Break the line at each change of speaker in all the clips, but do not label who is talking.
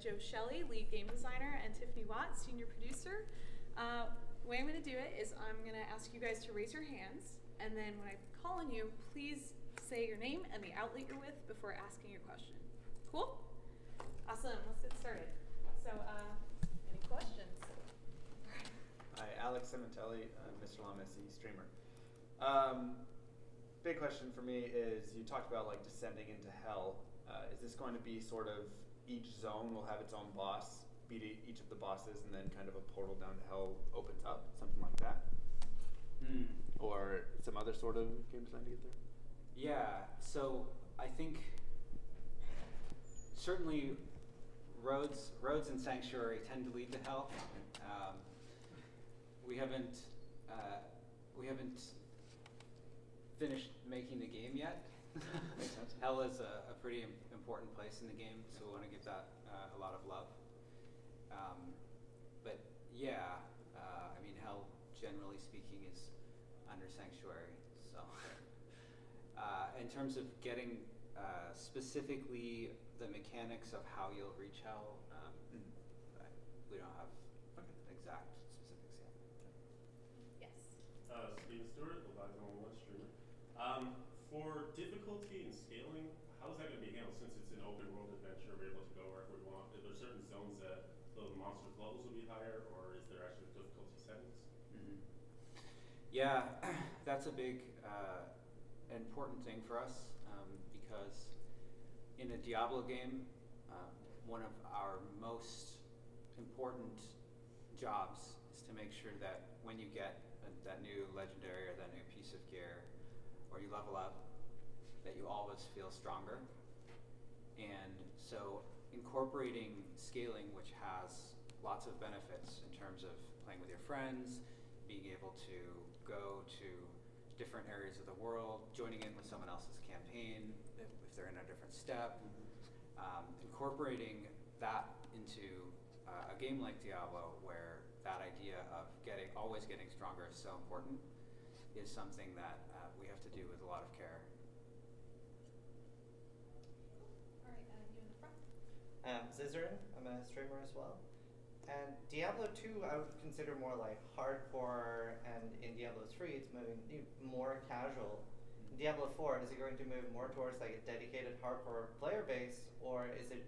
Joe Shelley, lead game designer, and Tiffany Watts, senior producer. The way I'm going to do it is I'm going to ask you guys to raise your hands, and then when I call on you, please say your name and the outlet you're with before asking your question. Cool? Awesome. Let's get started. So, any questions?
Hi, Alex Cementelli, Mr. Lamesi, streamer. Big question for me is, you talked about like descending into hell. Is this going to be sort of each zone will have its own boss, beat each of the bosses, and then kind of a portal down to hell opens up, something like that? Or some other sort of game design to get there?
Yeah, so I think certainly roads and Sanctuary tend to lead to hell. We haven't finished making the game yet. Hell is a pretty important place in the game, so we want to give that a lot of love. But yeah, I mean, hell, generally speaking, is under Sanctuary. So, in terms of getting specifically the mechanics of how you'll reach hell, we don't have exact specifics yet.
Yes.
Steven Stewart, the live only one streamer. For difficulty and scaling, how is that going to be handled since it's an open world adventure? We're able to go wherever we want. Are there certain zones that the monsters' levels will be higher, or is there actually difficulty settings?
Yeah, that's a big important thing for us because in a Diablo game, one of our most important jobs is to make sure that when you get that new legendary or that new piece of gear, or you level up, that you always feel stronger. And so incorporating scaling, which has lots of benefits in terms of playing with your friends, being able to go to different areas of the world, joining in with someone else's campaign if they're in a different step, incorporating that into a game like Diablo, where that idea of always getting stronger is so important, is something that we have to do with a lot of care.
All right, you in the front.
Zizarin, I'm a streamer as well. And Diablo 2 I would consider more like hardcore, and in Diablo 3 it's moving more casual. In Diablo 4, is it going to move more towards like a dedicated hardcore player base, or is it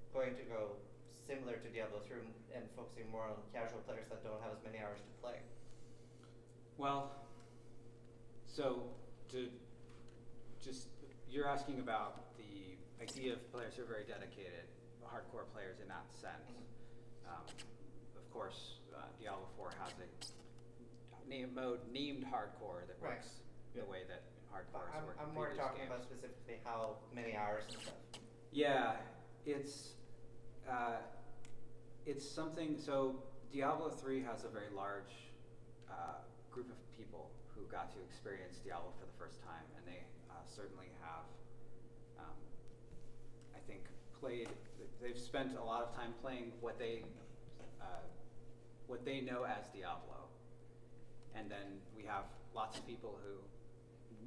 going to go similar to Diablo 3 and focusing more on casual players that don't have as many hours to play?
Well, so you're asking about the idea of players who are very dedicated, hardcore players in that sense. Of course, Diablo 4 has a mode named hardcore that works the way that hardcore is working.
I'm more talking about specifically how many hours and stuff.
Yeah, it's something. So Diablo 3 has a very large group of people who got to experience Diablo for the first time, and they certainly have, I think, they've spent a lot of time playing what they know as Diablo. And then we have lots of people who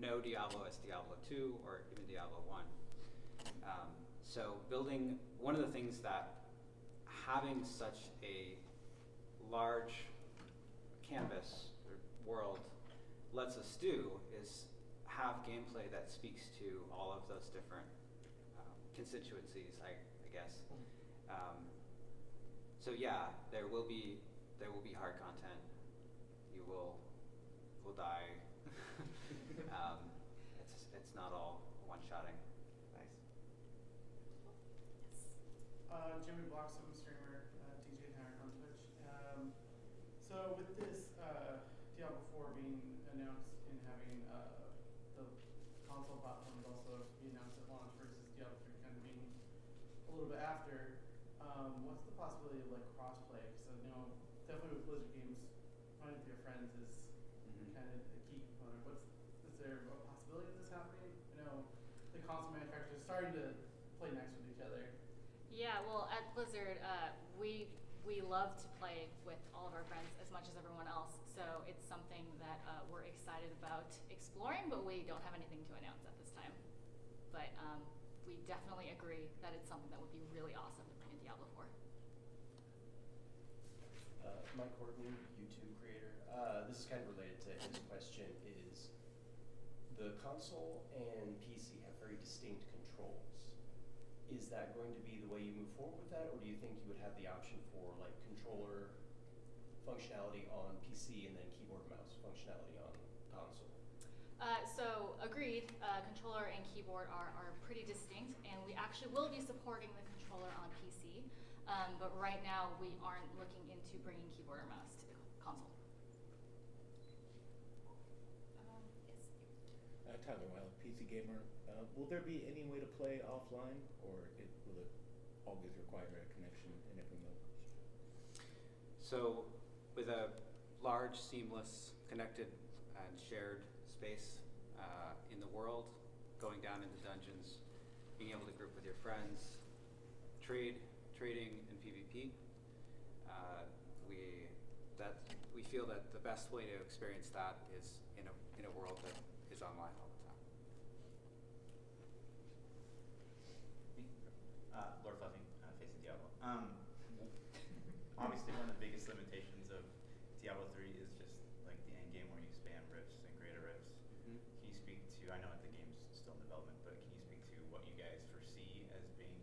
know Diablo as Diablo 2 or even Diablo 1. So one of the things that having such a large canvas or world lets us do is have gameplay that speaks to all of those different constituencies, I guess. So yeah, there will be hard content. You will die. It's not all one-shotting.
Nice.
Jimmy Blocksom, streamer, DJ Howard on Twitch. So with this Diablo 4 being announced and having the console platforms also be announced at launch versus Diablo 3 kind of being a little bit after, what's the possibility of like crossplay? Because I know definitely with Blizzard games, playing with your friends is kind of a key component. Is there a possibility of this happening? I know the console manufacturers are starting to play nice with each other.
Yeah, well, at Blizzard, we love to play with all of our friends as much as everyone else. So it's something that we're excited about exploring, but we don't have anything to announce at this time. But we definitely agree that it's something that would be really awesome to bring in Diablo 4.
Mike Horton, YouTube creator. This is kind of related to his question. Is the console and PC have very distinct controls? Is that going to be the way you move forward with that, or do you think you would have the option for like controller functionality on PC and then keyboard mouse functionality on console?
So agreed, controller and keyboard are pretty distinct, and we actually will be supporting the controller on PC, but right now we aren't looking into bringing keyboard or mouse to the console. Yes.
Tyler Wild, PC gamer. Will there be any way to play offline, or will it always require a connection in every mode?
So with a large, seamless, connected, and shared space in the world, going down into dungeons, being able to group with your friends, trading in PvP, we feel that the best way to experience that is in a world that is online all the time.
Lord Fluffy, Face of Diablo. Obviously, one of the biggest limitations of Diablo 3 is just like the end game where you spam rifts and greater rifts.
Mm-hmm.
Can you speak to? I know the game's still in development, but can you speak to what you guys foresee as being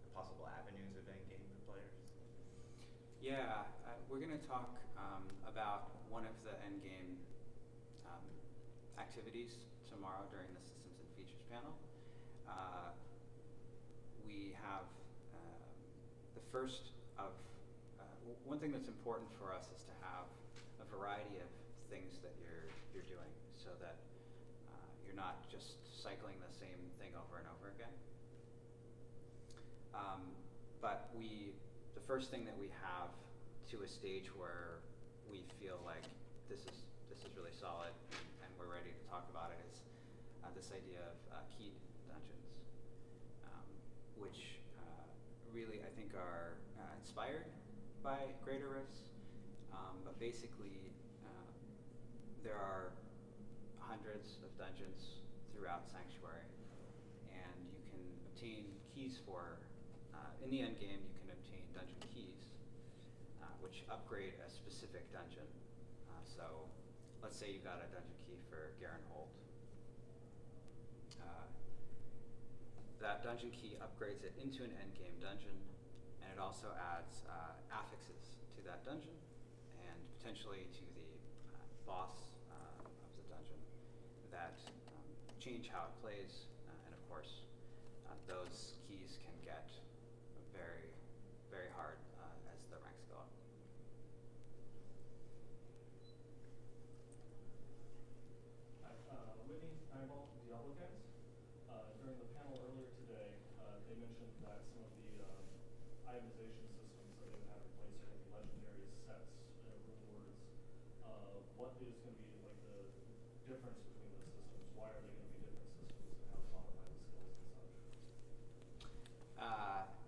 the possible avenues of end game for players?
Yeah, we're going to talk about one of the end game activities tomorrow during the Systems and Features panel. We have the first of one thing that's important for us is to have a variety of things that you're doing, so that you're not just cycling the same thing over and over again. But the first thing that we have to a stage where we feel like this is really solid and we're ready to talk about it is this idea of keyed dungeons, which really I think are inspired by greater rifts, but basically there are hundreds of dungeons throughout Sanctuary, and you can obtain keys for in the end game you can obtain dungeon keys which upgrade a specific dungeon. So let's say you got a dungeon key for Garenhold. That dungeon key upgrades it into an endgame dungeon, and it also adds affixes to that dungeon and potentially to the boss of the dungeon that change how it plays, and of course those keys can get very, very hard as the ranks go up.
Whitney, Eyeball, Diablo guys. During the panel earlier today, they mentioned that some of the itemization systems that they've had in place are going to be legendary sets, rewards. What is going to be like the difference between those systems? Why are they going to be different systems, and how to modify the skills and such?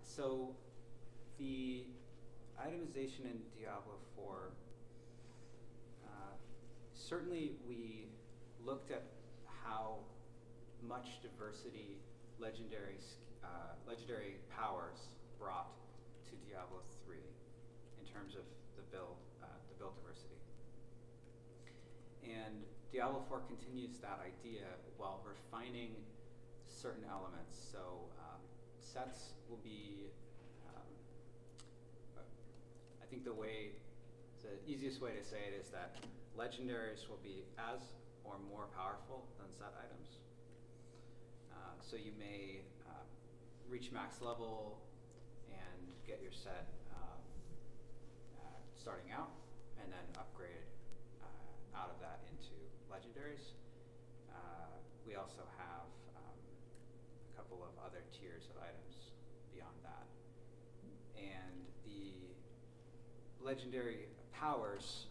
So the itemization in Diablo 4, certainly we looked at how much diversity legendary powers brought to Diablo 3 in terms of the build diversity. And Diablo 4 continues that idea while refining certain elements. So sets will be, I think the easiest way to say it is that legendaries will be as or more powerful than set items. So you may reach max level and get your set starting out, and then upgrade out of that into legendaries. We also have a couple of other tiers of items beyond that. And the legendary powers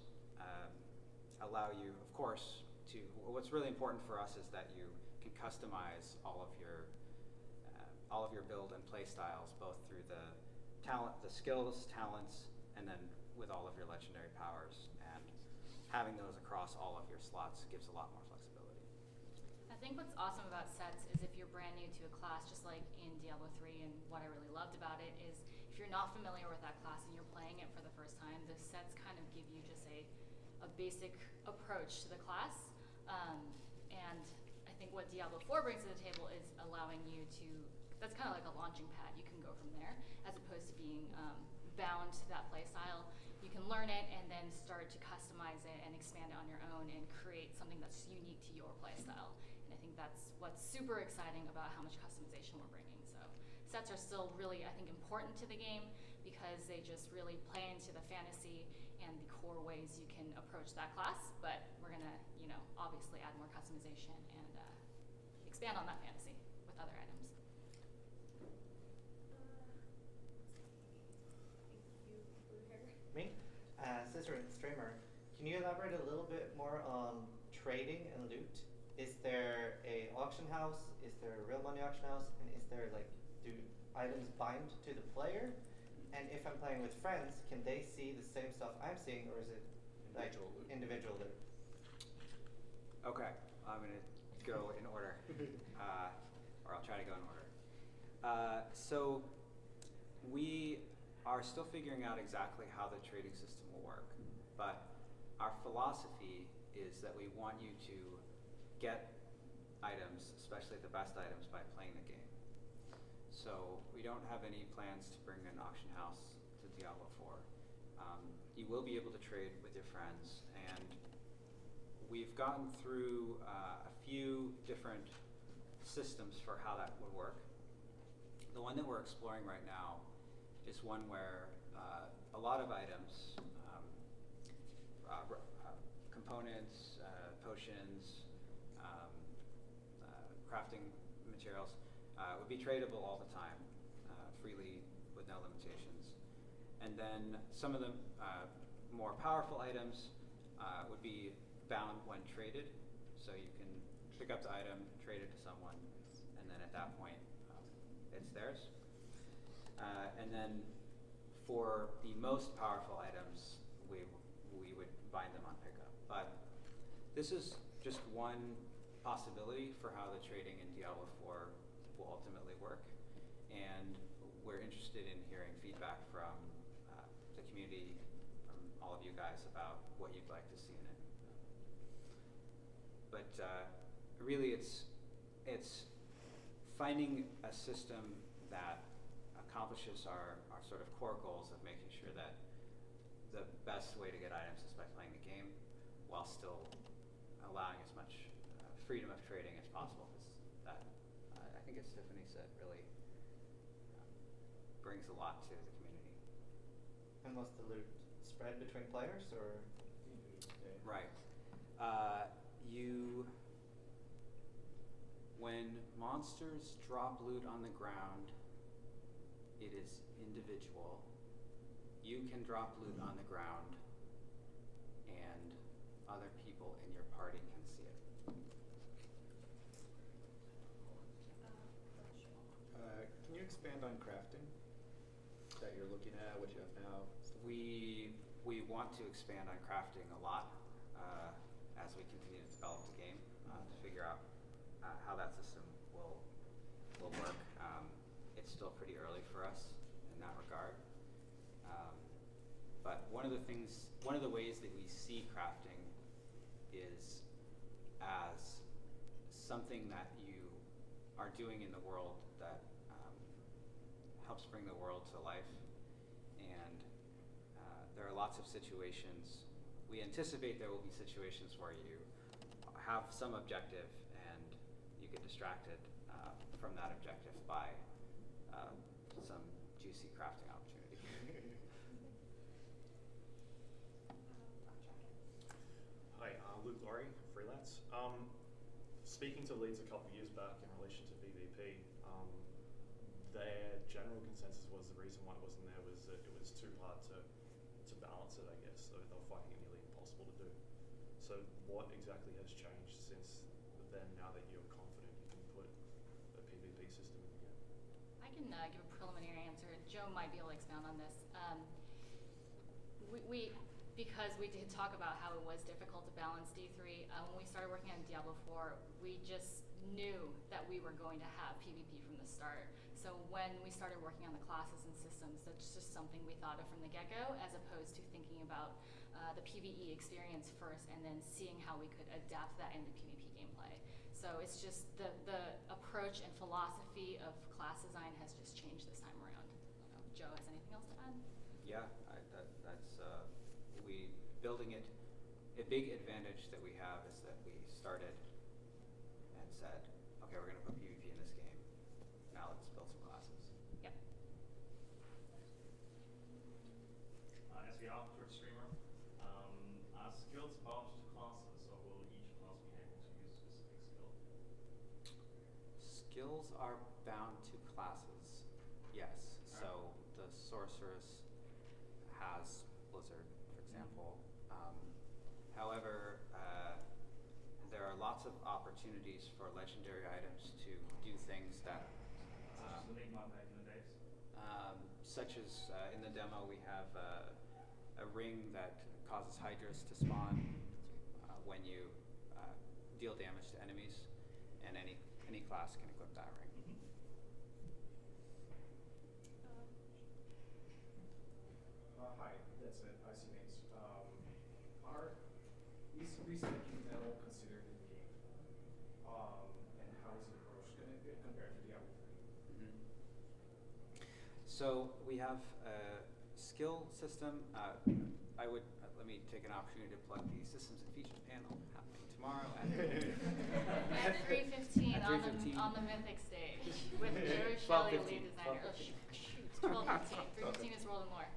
allow you, of course, what's really important for us is that you can customize all of your build and play styles, both through the skills, talents, and then with all of your legendary powers. And having those across all of your slots gives a lot more flexibility.
I think what's awesome about sets is if you're brand new to a class, just like in Diablo 3, and what I really loved about it is if you're not familiar with that class and you're playing it for the first time, the sets kind of give you just a basic approach to the class. And I think what Diablo 4 brings to the table is allowing you to, that's kind of like a launching pad. You can go from there, as opposed to being bound to that play style. You can learn it and then start to customize it and expand it on your own and create something that's unique to your play style. And I think that's what's super exciting about how much customization we're bringing. So sets are still really, I think, important to the game because they just really play into the fantasy and the core ways you can approach that class. But we're gonna, obviously add more customization and expand on that fantasy with other items.
Me? Streamer, can you elaborate a little bit more on trading and loot? Is there a auction house? Is there a real money auction house? And is there do items bind to the player? And if I'm playing with friends, can they see the same stuff I'm seeing, or is it individual loot?
Okay, I'm gonna go in order, or I'll try to go in order. So we are still figuring out exactly how the trading system will work, but our philosophy is that we want you to get items, especially the best items, by playing the game. So we don't have any plans to bring an auction house to Diablo 4. You will be able to trade with your friends, and we've gotten through a few different systems for how that would work. The one that we're exploring right now is one where a lot of items, components, potions, crafting materials, would be tradable all the time, freely with no limitations. And then some of the more powerful items would be bound when traded, so you can pick up the item, trade it to someone, and then at that point it's theirs. And then for the most powerful items, we would bind them on pickup. But this is just one possibility for how the trading in Diablo 4 will ultimately work, and we're interested in hearing feedback from the community, from all of you guys, about what you'd like to see in it. But really, it's finding a system that accomplishes our sort of core goals of making sure that the best way to get items is by playing the game, while still allowing as much freedom of trading as possible. Because that, I think, as Tiffany said, really brings a lot to the community.
And was the loot spread between players, or?
Right. When monsters drop loot on the ground, it is individual. You can drop loot on the ground, and other people in your party can see it.
Can you expand on crafting that you're looking at, what you have now?
We want to expand on crafting a lot as we continue to develop the game, to figure out how that system will work. It's still pretty early for us in that regard. But one of the ways that we see crafting is as something that you are doing in the world that helps bring the world to life. And there are lots of situations. We anticipate there will be situations where you have some objective and you get distracted from that objective by some juicy crafting opportunity.
Hi, Luke Laurie, freelance. Speaking to Leeds a couple of years back in relation to PvP, their general consensus was the reason why it wasn't there was that it was too hard to balance it, I guess. So they were finding it nearly impossible to do. So what exactly has changed since then, now that you're confident you can put a PvP system in the game?
I can give a preliminary answer. Joe might be able to expound on this. Because we did talk about how it was difficult to balance D3, when we started working on Diablo 4, we just knew that we were going to have PvP from the start. So when we started working on the classes and systems, that's just something we thought of from the get-go, as opposed to thinking about the PvE experience first and then seeing how we could adapt that into PvP gameplay. So it's just the approach and philosophy of class design has just changed this time around. I don't know if Joe has anything else to add?
Yeah, that's we building it. A big advantage that we have is that we started and said, okay, we're going to put PvP in this game. Now let's build some classes.
Yep.
Entwickler streamer. Are skills bound to classes, or will each class be able to use specific skill?
Skills are bound to classes, yes. So the sorceress has Blizzard, for example. However, there are lots of opportunities for legendary items to do things that,
Such as the big map back in the days?
such as in the demo we have a ring that causes hydras to spawn when you deal damage to enemies, and any class can equip that ring.
Hi, that's it. I see names. Is respecking at all considered in the game? And how is it approached compared to Diablo 3?
So we have a skill system. I would let me take an opportunity to plug the systems and features panel happening tomorrow at
At 3:15
At 3:15.
on the Mythic stage with Joe Shelley, lead designer. Oh, shoot, 12:15. 3:15 is rolling more.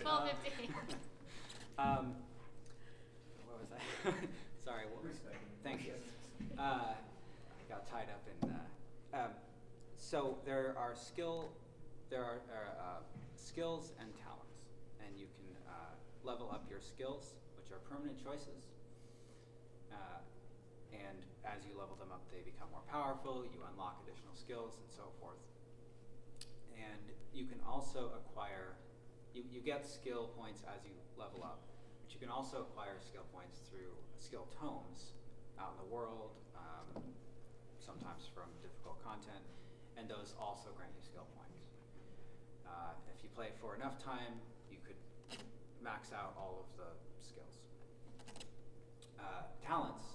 12:15.
What was I? Sorry. Thank you. Got tied up in. So there are skills and talents, and you can level up your skills, which are permanent choices. And as you level them up, they become more powerful. You unlock additional skills and so forth. And you can also acquire. You get skill points as you level up, but you can also acquire skill points through skill tomes out in the world, sometimes from difficult content, and those also grant you skill points. If you play for enough time, you could max out all of the skills. Talents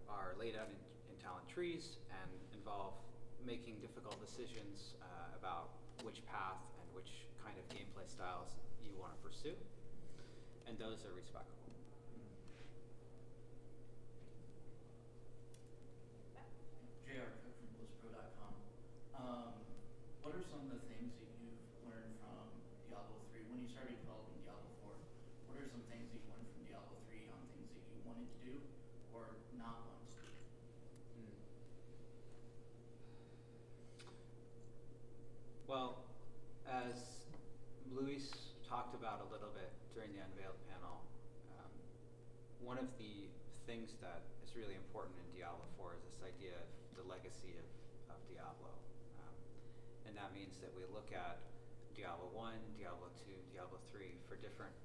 are laid out in talent trees and involve making difficult decisions about which path and which kind of gameplay styles you want to pursue, and those are respectable.
jrocks from BlizzPro.com. What are some of the things that you've learned from Diablo 3 when you started developing Diablo 4? What are some things that you learned from Diablo 3 on things that you wanted to do or not wanted to do?
Well, as Luis talked about a little bit during the Unveiled panel, one of the things that is really important in Diablo 4 is this idea of the legacy of Diablo. And that means that we look at Diablo 1, Diablo 2, Diablo 3 for different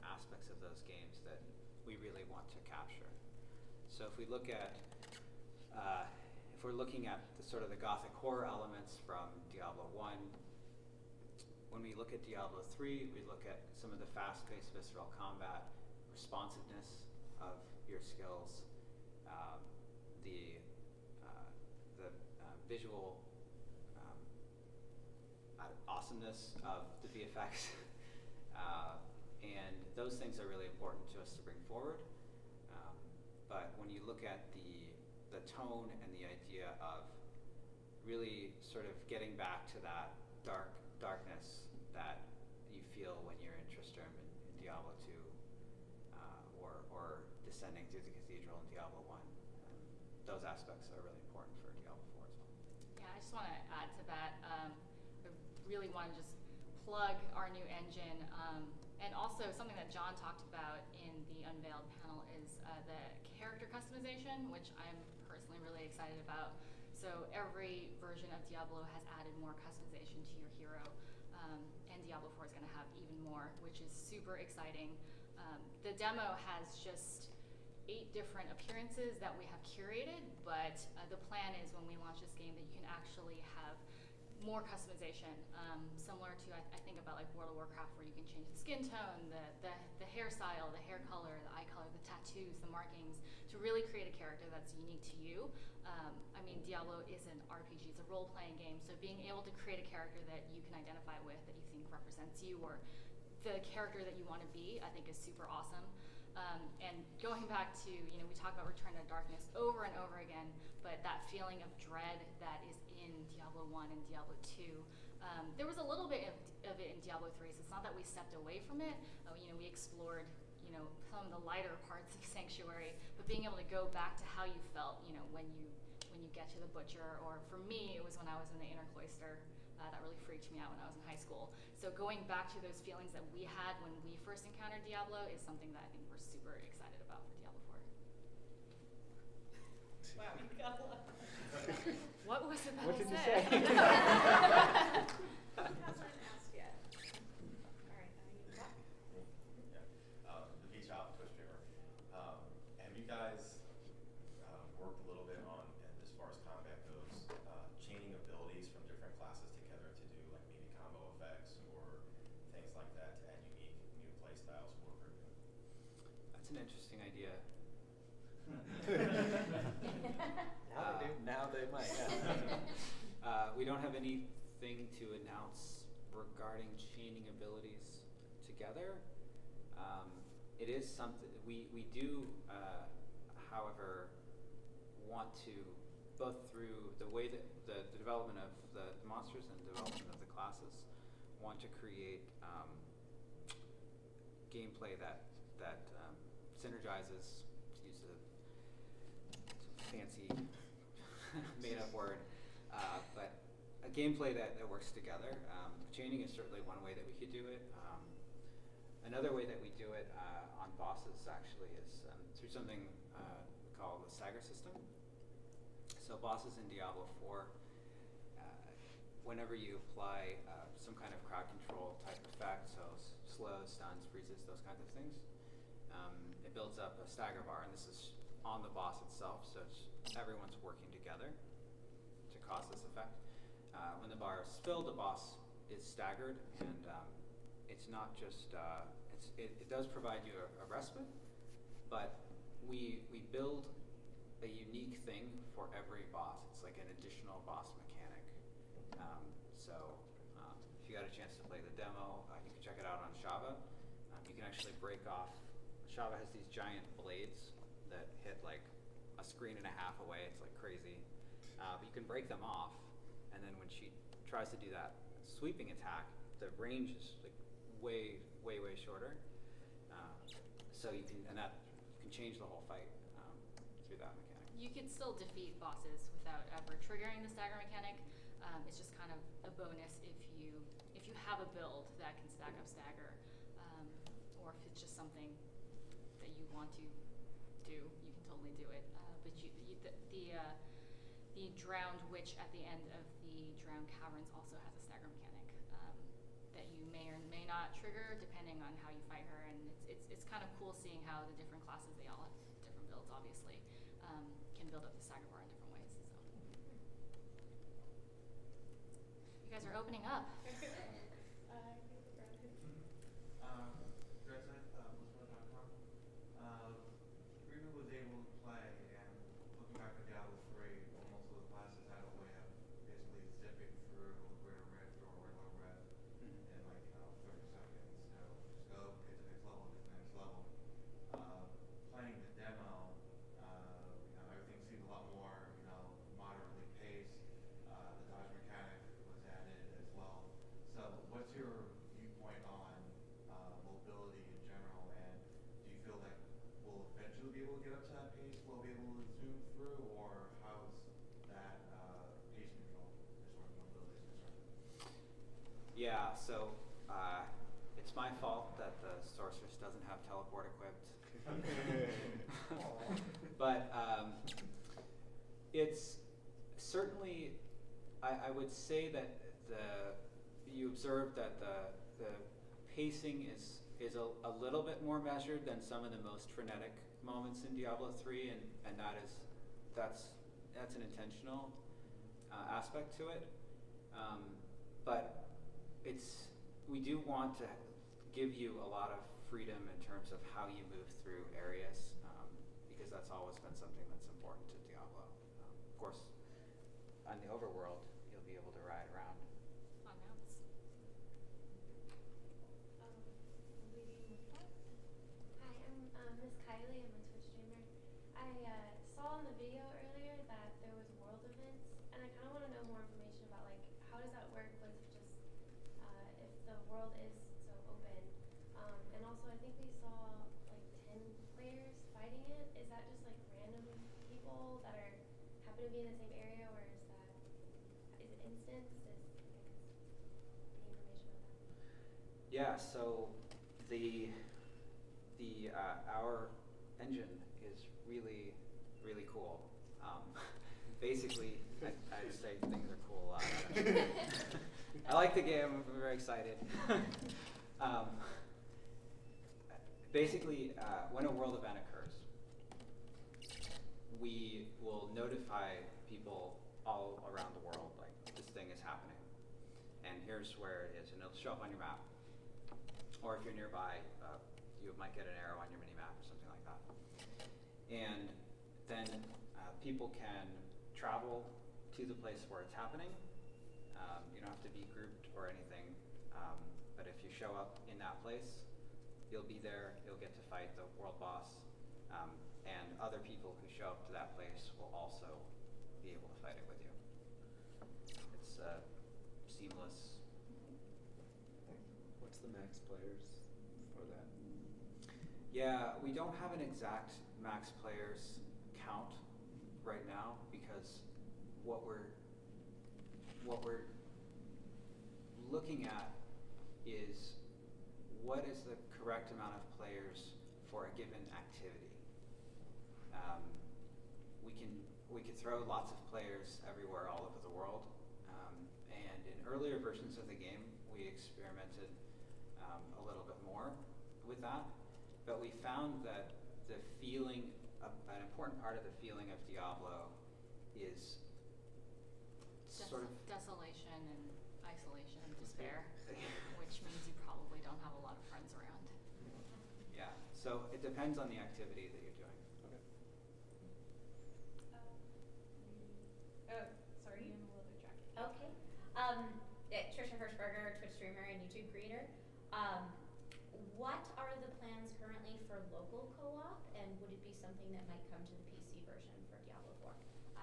aspects of those games that we really want to capture. So if we look at if we're looking at the sort of the Gothic horror elements from Diablo 1, when we look at Diablo 3, we look at some of the fast-paced visceral combat, responsiveness of your skills, the visual awesomeness of the VFX, and those things are really important to us to bring forward. But when you look at the tone and the idea of really sort of getting back to that darkness that you feel when you're in Tristram in Diablo 2, or descending through the cathedral in Diablo 1, those aspects are really important for Diablo 4 as well.
Yeah, I just want to add to that. I really want to just plug our new engine, and also something that John talked about in the Unveiled panel is the character customization, which I'm personally really excited about. So every version of Diablo has added more customization to your hero, and Diablo 4 is going to have even more, which is super exciting. The demo has just 8 different appearances that we have curated, but the plan is when we launch this game that you can actually have more customization, similar to I think about like World of Warcraft, where you can change the skin tone, the hairstyle, the hair color, the eye color, the tattoos, the markings, to really create a character that's unique to you. I mean, Diablo is an RPG, it's a role-playing game, so being able to create a character that you can identify with, that you think represents you, or the character that you want to be, I think is super awesome. And going back to, we talk about Return to Darkness over and over again, but that feeling of dread that is in Diablo 1 and Diablo 2, there was a little bit of it in Diablo 3, so it's not that we stepped away from it. We explored, some of the lighter parts of Sanctuary, but being able to go back to how you felt, when you get to the Butcher, or for me, it was when I was in the Inner Cloister. That really freaked me out when I was in high school. So going back to those feelings that we had when we first encountered Diablo is something that I think we're super excited about for Diablo 4.
Wow, you got a lot.
What was it that
What
I
did you
said?
say?
Hasn't asked yet. All right, now you talk.
The Beach Out Twitch streamer. Have you guys worked a little bit on, as far as combat goes, chaining abilities from different classes together to do like maybe combo effects or things like that to add unique new play styles for a group?
That's an interesting idea.
Now they might.
We don't have anything to announce regarding chaining abilities together. It is something we do, however, want to, both through the way that the development of the monsters and development of the classes, want to create gameplay that synergizes, to use a fancy made-up word, but a gameplay that works together. Chaining is certainly one way that we could do it. Another way that we do it on bosses actually is through something called the stagger system. So bosses in Diablo 4, whenever you apply some kind of crowd control type effect, so slows, stuns, freezes, those kinds of things, it builds up a stagger bar, and this is on the boss itself, so everyone's working together to cause this effect. When the bar is filled, the boss is staggered, and it's not just, it does provide you a respite, but we build a unique thing for every boss. It's like an additional boss mechanic. If you got a chance to play the demo, you can check it out on Shava. You can actually break off. Shava has these giant blades that hit like a screen and a half away. It's like crazy. But you can break them off, and then when she tries to do that sweeping attack, the range is like way shorter. So you can change the whole fight through that mechanic.
You could still defeat bosses without ever triggering the stagger mechanic. It's just kind of a bonus if you have a build that can stack up stagger, or if it's just something that you want to do, you can totally do it. But the drowned witch at the end of the drowned caverns also has a stagger mechanic that you may or may not trigger depending on how you fight her, and it's kind of cool seeing how the different classes, they all have different builds obviously, can build up the stagger bar in different ways. So you guys are opening up.
Freeman was able to play, and looking back at Diablo 3, most of the classes had a way of basically zipping through a greater rift or a low rift in 30 seconds. Just go, get to the next level, get to the next level. Playing the demo, everything seemed a lot more, moderately paced. The dodge mechanic was added as well. So what's your viewpoint on mobility in general, and do you feel like we'll eventually be able to get up to that pace, we'll be able to zoom through, or how's that pace control as far as mobility is concerned?
Yeah, so it's my fault that the sorceress doesn't have teleport equipped. But it's certainly, I would say that you observe that the pacing is a little bit more measured than some of the most frenetic moments in Diablo 3, and that's an intentional aspect to it, but we do want to give you a lot of freedom in terms of how you move through areas, because that's always been something that's important to Diablo. Of course, on the overworld, you'll be able to ride around.
On maps.
Hi, I'm Miss Kylie. I'm a Twitch streamer. I saw in the video earlier that there was world events, and I kind of want to know more information about like how does that work with just if the world is so open. And also, I think we saw like 10 players fighting it. Is that just like random people that are happen to be in the same area, or is it instance? Any information about that?
Yeah, so our engine is really, really cool. Basically, I just say things are cool a lot. I like the game. I'm very excited. Basically, when a world event occurs, we will notify people all around the world, like, this thing is happening. And here's where it is, and it'll show up on your map. Or if you're nearby, you might get an arrow on your mini-map or something like that. And then people can travel to the place where it's happening. You don't have to be grouped or anything, but if you show up in that place, you'll be there, you'll get to fight the world boss, and other people who show up to that place will also be able to fight it with you. It's seamless.
What's the max players for that?
Yeah, we don't have an exact max players count right now because what we're looking at is what is the correct amount of players for a given activity. We can throw lots of players everywhere all over the world, and in earlier versions of the game we experimented a little bit more with that, but we found that the feeling, an important part of the feeling of Diablo is sort of
desolation and isolation and despair, which means you probably don't have a lot of friends around.
Yeah, so it depends on the activity that you're doing.
Okay. Sorry, you have a little bit jacket.
Okay. Trisha Hirschberger, Twitch streamer and YouTube creator. What are the plans currently for local co-op, and would it be something that might come to the PC version for Diablo 4?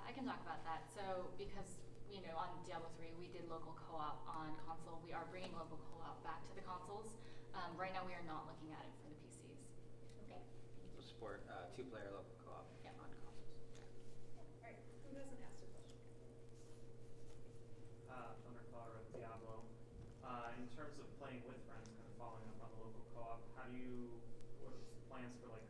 I can talk about that. So because, on Diablo 3 we did local co-op on console, we are bringing local co-op back to the consoles. Right now we are not looking at it for the PCs.
Okay.
We'll support two-player local co-op
Yeah.
on consoles.
Alright, who hasn't asked a question?
Thunderclaw with Diablo. In terms of playing with friends, kind of following up on the local co-op, what are the plans for like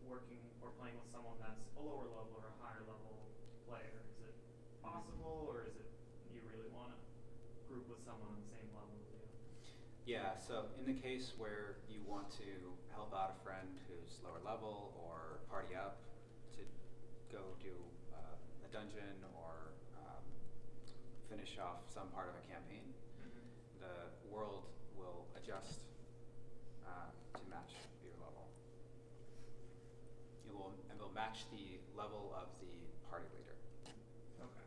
working or playing with someone that's a lower level or a higher level player? Is it possible, or is it you really want to group with someone on the same level as you?
Yeah, so in the case where you want to help out a friend who's lower level or party up to go do a dungeon or finish off some part of a campaign, the world will adjust to match your level. It will match the level of the party leader.
Okay.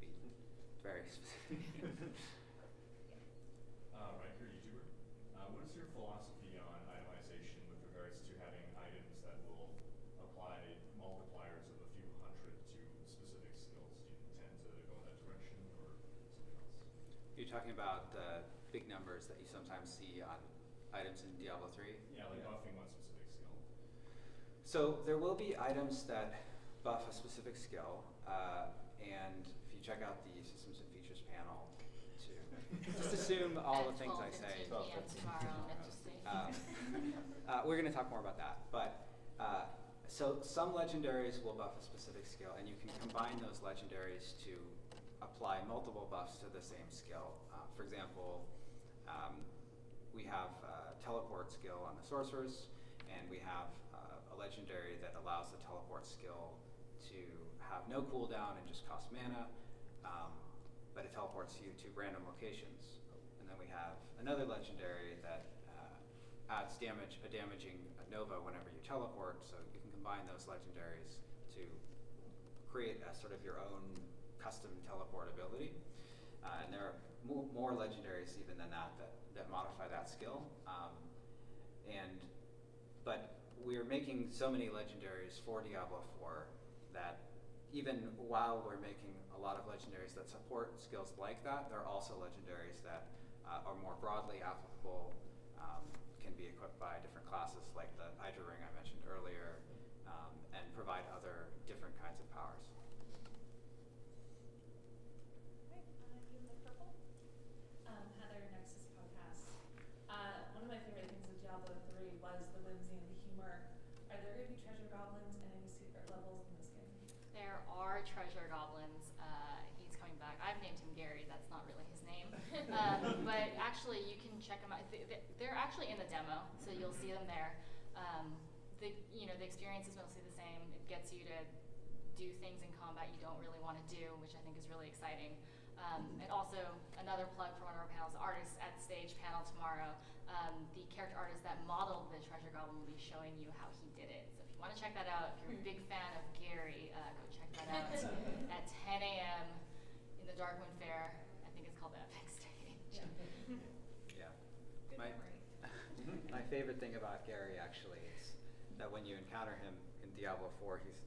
Be very specific.
Riker, YouTuber. What is your philosophy on itemization with regards to having items that will apply multipliers of a few hundred to specific skills? Do you intend to go in that direction or something else?
You're talking about the big numbers that you sometimes see on items in Diablo 3?
Yeah, like buffing one specific skill.
So there will be items that buff a specific skill, and if you check out the systems and features panel, just assume all the things I say.
12:15 p.m. tomorrow, interesting.
We're going to talk more about that, but so some legendaries will buff a specific skill, and you can combine those legendaries to apply multiple buffs to the same skill. For example, we have a teleport skill on the sorceress, and we have a legendary that allows the teleport skill to have no cooldown and just cost mana. but it teleports you to random locations. And then we have another legendary that adds a damaging nova whenever you teleport, so you can combine those legendaries to create a sort of your own custom teleport ability. And there are more legendaries even than that modify that skill. But we're making so many legendaries for Diablo 4 that even while we're making a lot of legendaries that support skills like that, there are also legendaries that are more broadly applicable, can be equipped by different classes like the Hydra Ring I mentioned earlier, and provide other different kinds of powers.
You in the purple?
Heather, Nexus Podcast. One of my favorite things of Diablo 3 was the whimsy and the humor. Are there going to be treasure goblins and any secret levels in this game?
There are treasure goblins. He's coming back. I've named him Gary. That's not really his name. But actually, you can check them out. They're actually in the demo, so you'll see them there. The experience is mostly the same. It gets you to do things in combat you don't really want to do, which I think is really exciting. And also, another plug for one of our panels, the artists at stage panel tomorrow. The character artist that modeled the treasure goblin will be showing you how he did it. So if you want to check that out, if you're a big fan of Gary, go check that out at 10 a.m. in the Darkwind Fair. I think it's called the Epic Stage.
Yeah.
Good memory.
My favorite thing about Gary actually is that when you encounter him in Diablo 4, he's